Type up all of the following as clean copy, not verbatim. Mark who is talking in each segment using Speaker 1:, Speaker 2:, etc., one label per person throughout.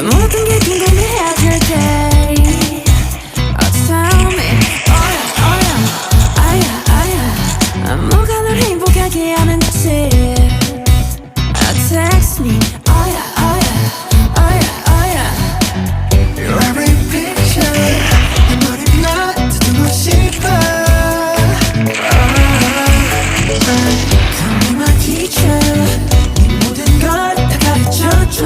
Speaker 1: 모든 게 궁금해질 때 tell me oh yeah 뭐가 널 행복하게 하는지 text me oh yeah
Speaker 2: Your every picture 내 머리 나 듣고 싶어 Call me my teacher 네 모든 걸 다 가르쳐줘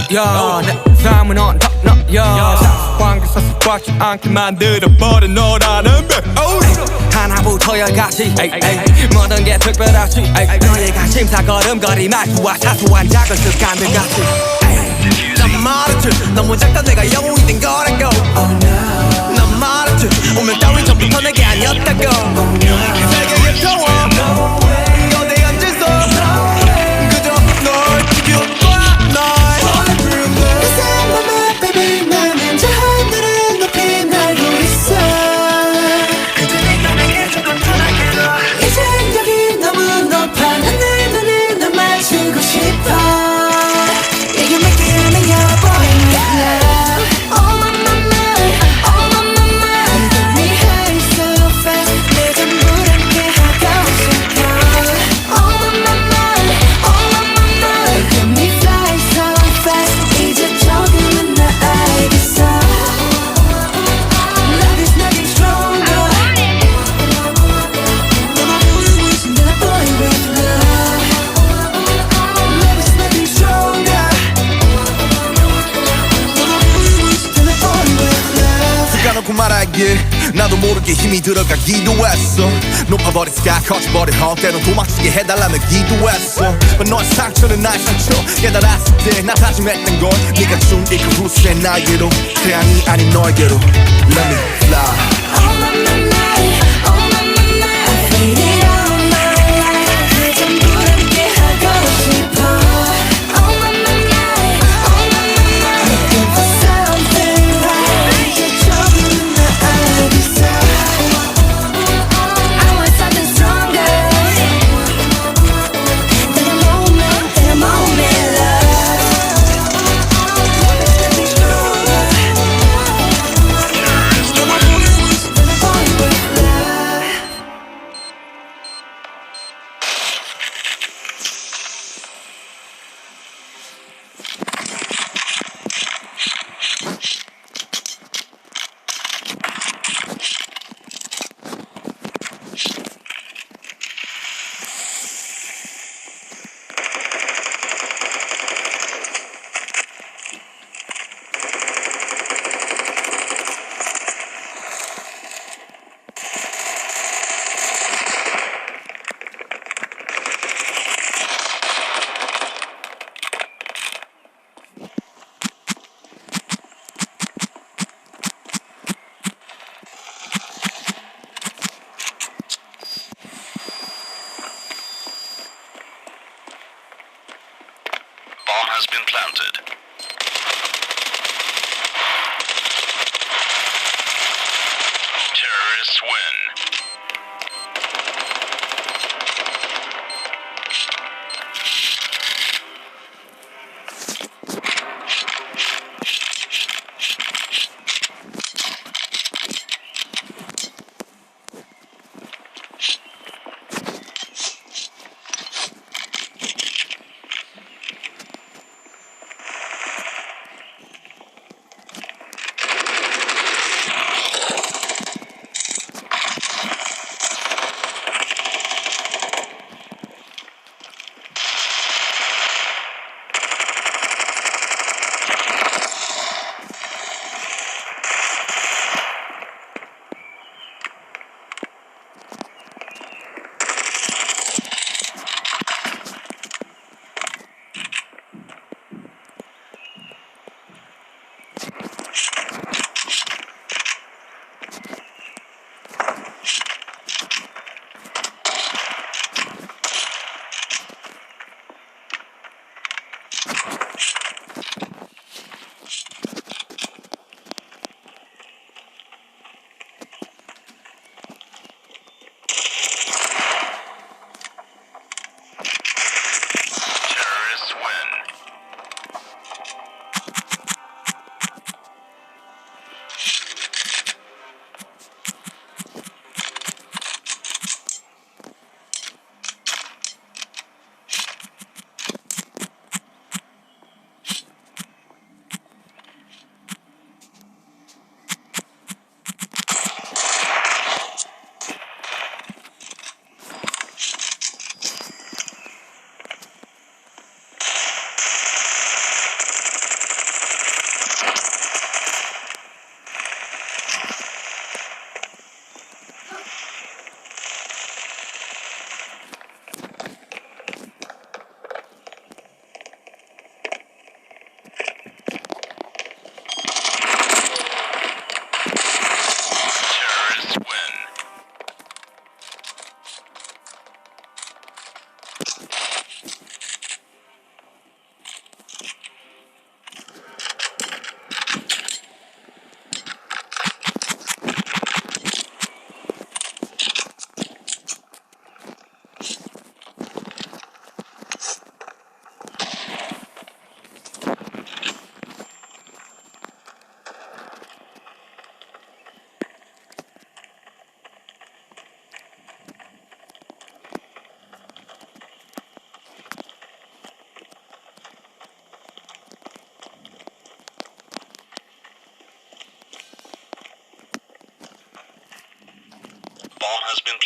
Speaker 3: 내 삶은 on top 너야 관계 사슬받지 않게 만들어버린 너라는 백 하나부터 열까지 모든 게 특별하지 너의 관심사 걸음걸이 말투와 사소한 작은 습관들 같이 난 말했지 너무 작다 내가 영웅이 된 거라고 난 말했지 운명 따윈 전부터 내게 아니었다고 세계의 평화 너내 앉아서 그저 널 지켜봐 널 나도 모르게 힘이 들어가기도 했어 높아버린 스카 커져버린 헛 때론 도망치게 해달라며 기도했어 너의 상처는 나의 상처 깨달았을 때 나 다짐했던 건 네가 준 이 그 후세 나에게로 태양이 아닌 너에게로 Let me fly
Speaker 1: Oh my I feel it all my life 그 전부 함께 하고 싶어 Oh my looking for something right 이제 조금은 나 알겠어 I want something stronger That a moment love Let me stronger
Speaker 4: Bomb has been planted. Terrorists win.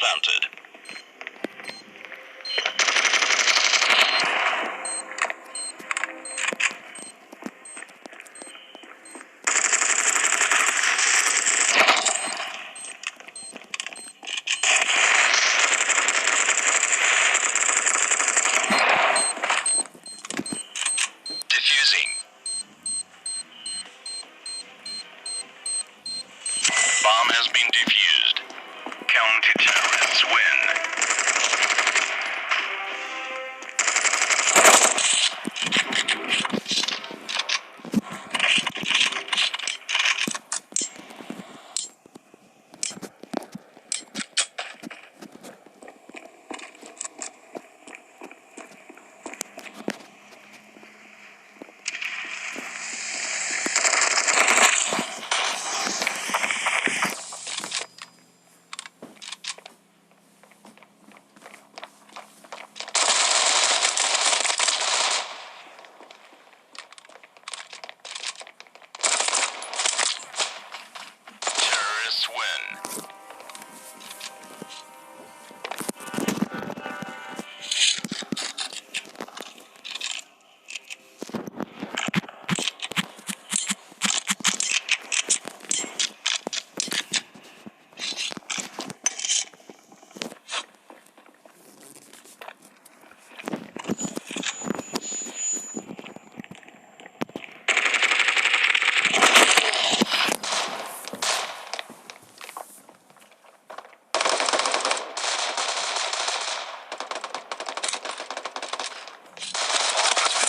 Speaker 4: planted. Diffusing. Bomb has been defused. Counter-terrorists win. Terrorists win.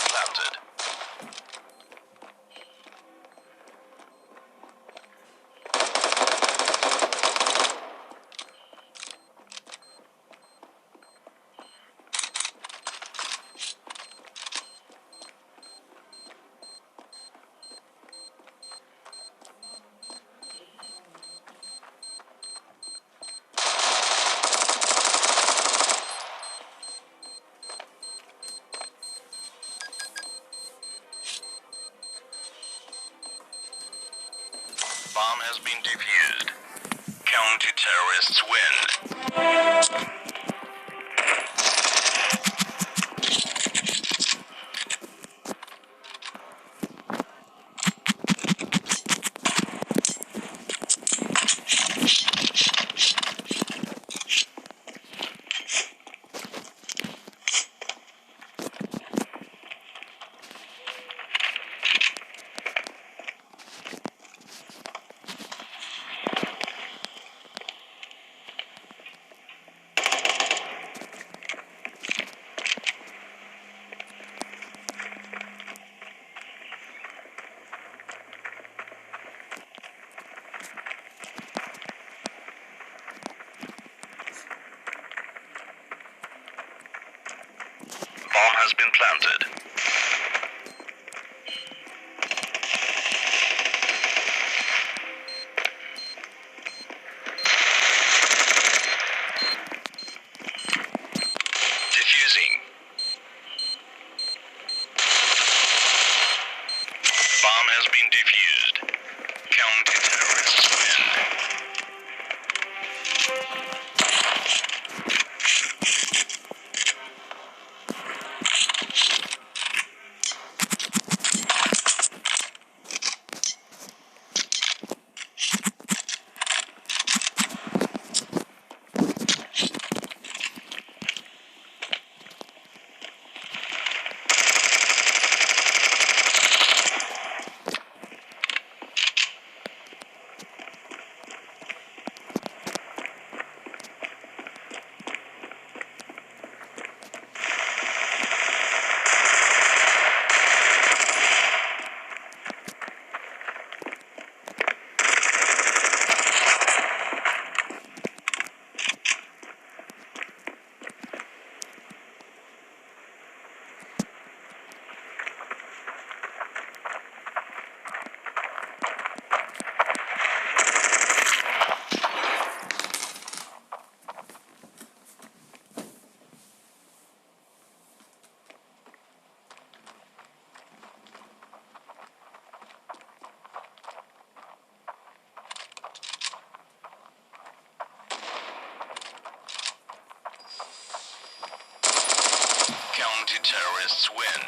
Speaker 4: Planted. Bomb has been defused. Counter-terrorists win. Bomb has been planted. Diffusing. Bomb has been defused. Counter-terrorists win. Counter-terrorists win.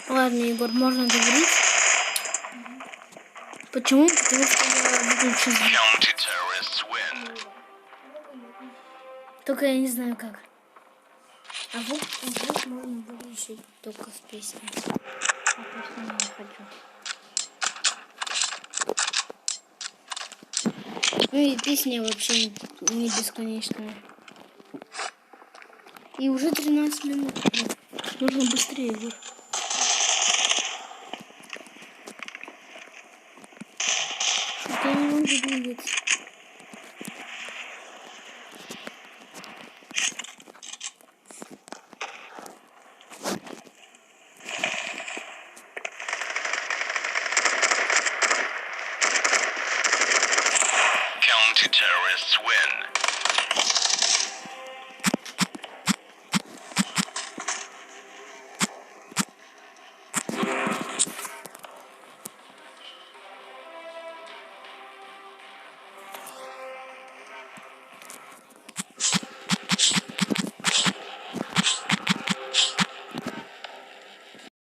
Speaker 5: Ладно, Егор, можно говорить? Почему? Потому что я выключу звук.
Speaker 4: Counter-terrorists win.
Speaker 5: Только я не знаю как. А звук можно выключить только с песней. А песню я не хочу. Ну и песня вообще не бесконечная. И уже 13 минут. Нужно быстрее, Егор. Что-то я не могу двигаться.
Speaker 4: Counter-terrorists win.